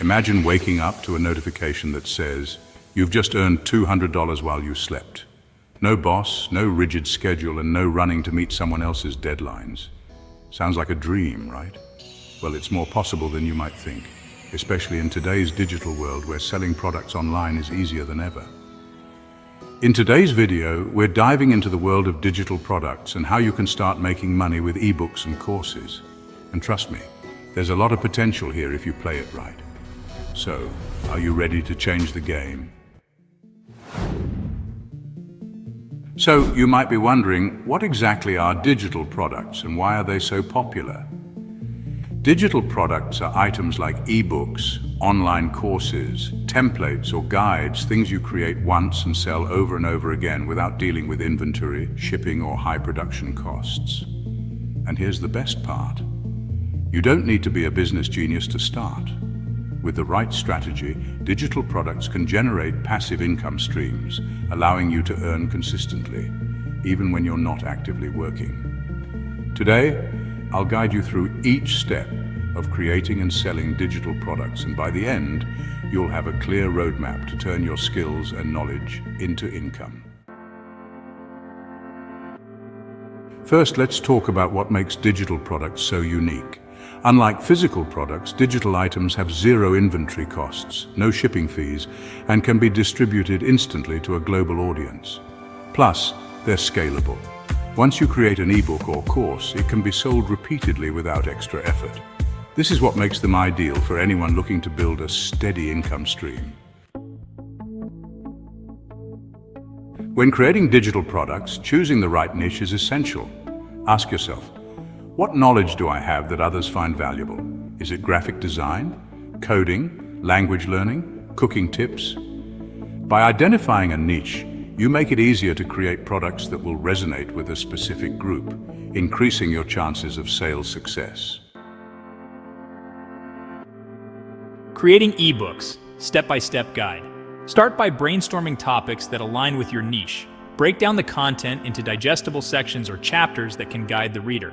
Imagine waking up to a notification that says, "You've just earned $200 while you slept." No boss, no rigid schedule, and no running to meet someone else's deadlines. Sounds like a dream, right? Well, it's more possible than you might think, especially in today's digital world where selling products online is easier than ever. In today's video, we're diving into the world of digital products and how you can start making money with ebooks and courses. And trust me, there's a lot of potential here if you play it right. So, are you ready to change the game? So, you might be wondering, what exactly are digital products and why are they so popular? Digital products are items like ebooks, online courses, templates or guides, things you create once and sell over and over again without dealing with inventory, shipping or high production costs. And here's the best part. You don't need to be a business genius to start. With the right strategy, digital products can generate passive income streams, allowing you to earn consistently, even when you're not actively working. Today, I'll guide you through each step of creating and selling digital products, and by the end, you'll have a clear roadmap to turn your skills and knowledge into income. First, let's talk about what makes digital products so unique. Unlike physical products, digital items have zero inventory costs, no shipping fees, and can be distributed instantly to a global audience. Plus, they're scalable. Once you create an ebook or course, it can be sold repeatedly without extra effort. This is what makes them ideal for anyone looking to build a steady income stream. When creating digital products, choosing the right niche is essential. Ask yourself, what knowledge do I have that others find valuable? Is it graphic design, coding, language learning, cooking tips? By identifying a niche, you make it easier to create products that will resonate with a specific group, increasing your chances of sales success. Creating ebooks, step-by-step guide. Start by brainstorming topics that align with your niche. Break down the content into digestible sections or chapters that can guide the reader.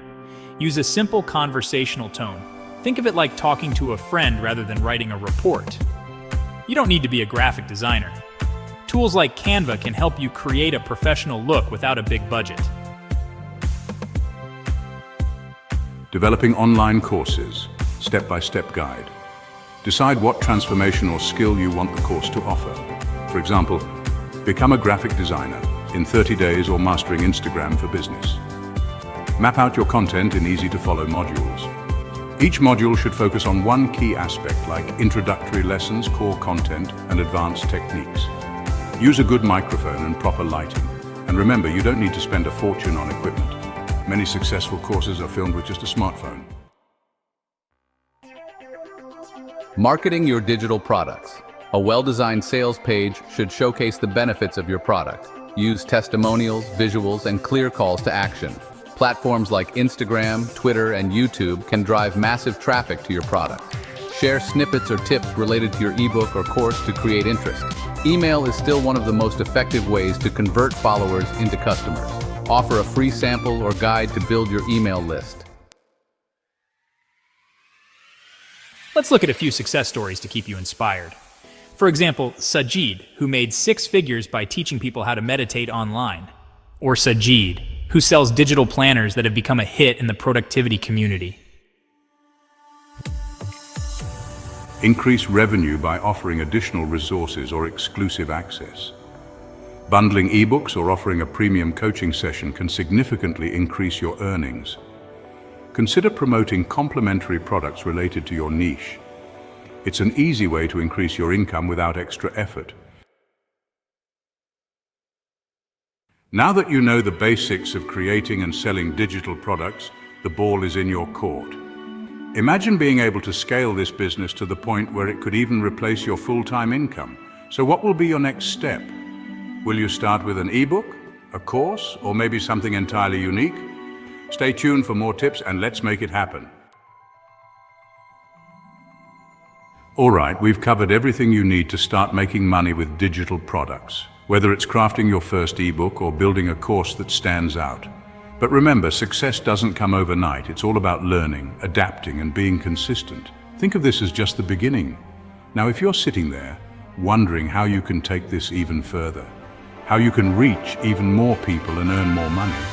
Use a simple conversational tone. Think of it like talking to a friend rather than writing a report. You don't need to be a graphic designer. Tools like Canva can help you create a professional look without a big budget. Developing online courses, step-by-step guide. Decide what transformation or skill you want the course to offer. For example, become a graphic designer in 30 days or mastering Instagram for business. Map out your content in easy-to-follow modules. Each module should focus on one key aspect like introductory lessons, core content, and advanced techniques. Use a good microphone and proper lighting. And remember, you don't need to spend a fortune on equipment. Many successful courses are filmed with just a smartphone. Marketing your digital products. A well-designed sales page should showcase the benefits of your product. Use testimonials, visuals, and clear calls to action. Platforms like Instagram, Twitter, and YouTube can drive massive traffic to your product. Share snippets or tips related to your ebook or course to create interest. Email is still one of the most effective ways to convert followers into customers. Offer a free sample or guide to build your email list. Let's look at a few success stories to keep you inspired. For example, Sajid, who made 6 figures by teaching people how to meditate online. Or Sajid, who sells digital planners that have become a hit in the productivity community. Increase revenue by offering additional resources or exclusive access. Bundling ebooks or offering a premium coaching session can significantly increase your earnings. Consider promoting complementary products related to your niche. It's an easy way to increase your income without extra effort. Now that you know the basics of creating and selling digital products, the ball is in your court. Imagine being able to scale this business to the point where it could even replace your full-time income. So what will be your next step? Will you start with an ebook, a course, or maybe something entirely unique? Stay tuned for more tips and let's make it happen. All right, we've covered everything you need to start making money with digital products, whether it's crafting your first ebook or building a course that stands out. But remember, success doesn't come overnight. It's all about learning, adapting, and being consistent. Think of this as just the beginning. Now, if you're sitting there wondering how you can take this even further, how you can reach even more people and earn more money,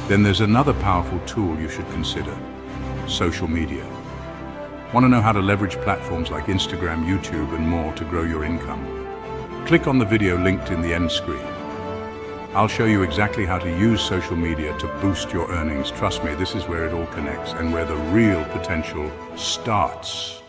then there's another powerful tool you should consider: social media. Want to know how to leverage platforms like Instagram, YouTube, and more to grow your income? Click on the video linked in the end screen. I'll show you exactly how to use social media to boost your earnings. Trust me, this is where it all connects and where the real potential starts.